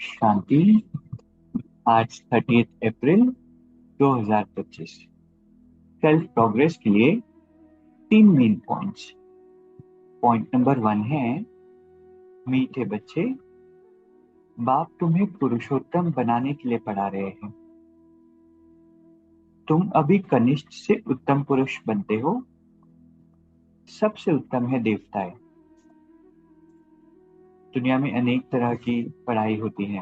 शांति। आज 30 अप्रैल 2025। Self progress के लिए 3 मेन पॉइंट्स। पॉइंट नंबर 1 है, मीठे बच्चे, बाप तुम्हें पुरुषोत्तम बनाने के लिए पढ़ा रहे हैं। तुम अभी कनिष्ठ से उत्तम पुरुष बनते हो। सबसे उत्तम है देवताएं। दुनिया में अनेक तरह की पढ़ाई होती है।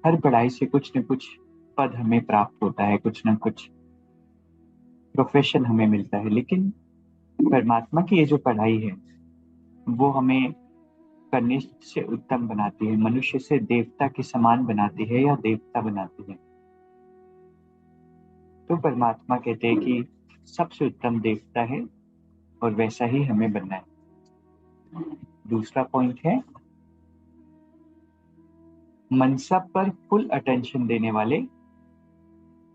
हर पढ़ाई से कुछ न कुछ पद हमें प्राप्त होता है, कुछ न कुछ प्रोफेशन हमें मिलता है। लेकिन परमात्मा की ये जो पढ़ाई है वो हमें कनिष्ठ से उत्तम बनाती है, मनुष्य से देवता के समान बनाती है या देवता बनाती है। तो परमात्मा कहते हैं कि सबसे उत्तम देवता है और वैसा ही हमें बनना है। दूसरा पॉइंट है, मनसा पर फुल अटेंशन देने वाले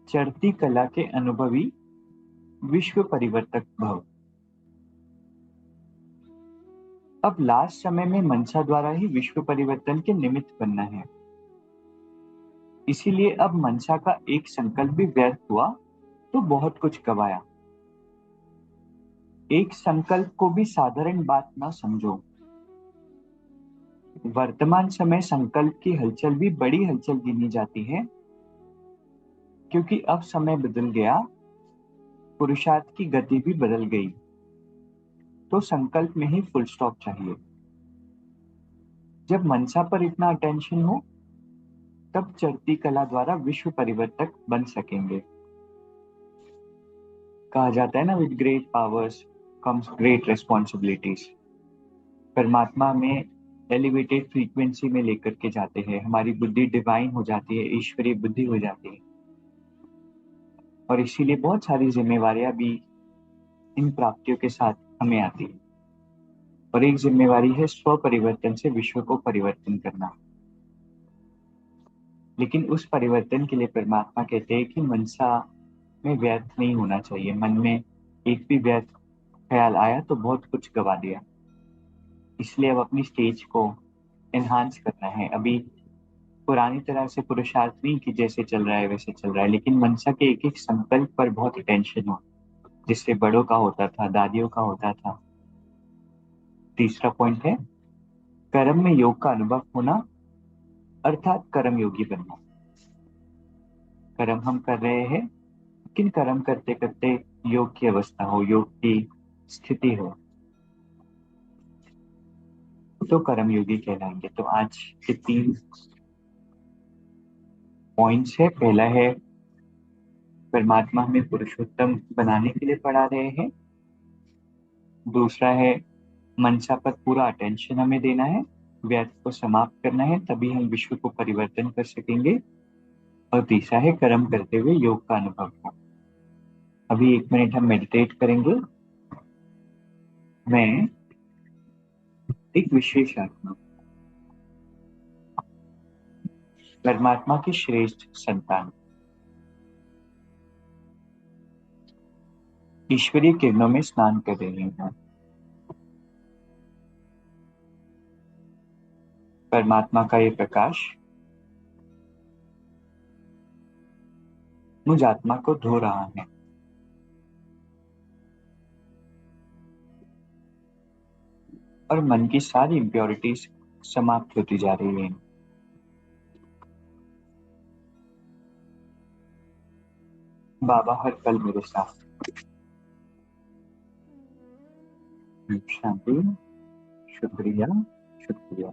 चढ़ती कला के अनुभवी विश्व परिवर्तक भव। अब लास्ट समय में मनसा द्वारा ही विश्व परिवर्तन के निमित्त बनना है। इसीलिए अब मनसा का एक संकल्प भी व्यर्थ हुआ तो बहुत कुछ गवाया। एक संकल्प को भी साधारण बात ना समझो। वर्तमान समय संकल्प की हलचल भी बड़ी हलचल गिनी जाती है, क्योंकि अब समय बदल गया, पुरुषार्थ की गति भी बदल गई। तो संकल्प में ही फुल स्टॉप चाहिए। जब मनसा पर इतना अटेंशन हो तब चढ़ती कला द्वारा विश्व परिवर्तक बन सकेंगे। कहा जाता है ना, with great powers comes great responsibilities. परमात्मा में एलिवेटेड फ्रीक्वेंसी में लेकर के जाते हैं, हमारी बुद्धि डिवाइन हो जाती है, ईश्वरीय बुद्धि हो जाती है। और इसीलिए बहुत सारी जिम्मेवारियां भी इन प्राप्तियों के साथ हमें आती है। और एक जिम्मेवारी है स्व परिवर्तन से विश्व को परिवर्तन करना। लेकिन उस परिवर्तन के लिए परमात्मा कहते हैं कि मनसा में व्यर्थ नहीं होना चाहिए। मन में एक भी व्यर्थ ख्याल आया तो बहुत कुछ गवा दिया। इसलिए अब अपनी स्टेज को एनहांस करना है। अभी पुरानी तरह से पुरुषार्थ नहीं कि जैसे चल रहा है वैसे चल रहा है, लेकिन मनसा के एक एक संकल्प पर बहुत अटेंशन हो, जिससे बड़ों का होता था, दादियों का होता था। तीसरा पॉइंट है, कर्म में योग का अनुभव होना, अर्थात कर्म योगी बनना। कर्म हम कर रहे हैं, लेकिन कर्म करते करते योग की अवस्था हो, योग की स्थिति हो, तो कर्म योगी कहलाएंगे। तो आज के 3 पॉइंट्स है। पहला है, परमात्मा हमें पुरुषोत्तम बनाने के लिए पढ़ा रहे हैं। दूसरा है, मनसा पर पूरा अटेंशन हमें देना है, व्यर्थ को समाप्त करना है, तभी हम विश्व को परिवर्तन कर सकेंगे। और तीसरा है, कर्म करते हुए योग का अनुभव हो। अभी 1 मिनट हम मेडिटेट करेंगे। मैं एक विशेष आत्मा, परमात्मा की श्रेष्ठ संतान, ईश्वरीय किरणों में स्नान कर रही हूँ। परमात्मा का ये प्रकाश मुझ आत्मा को धो रहा है और मन की सारी इम्प्योरिटीज समाप्त होती जा रही है। बाबा हर पल मेरे साथ। शांति। शुक्रिया, शुक्रिया।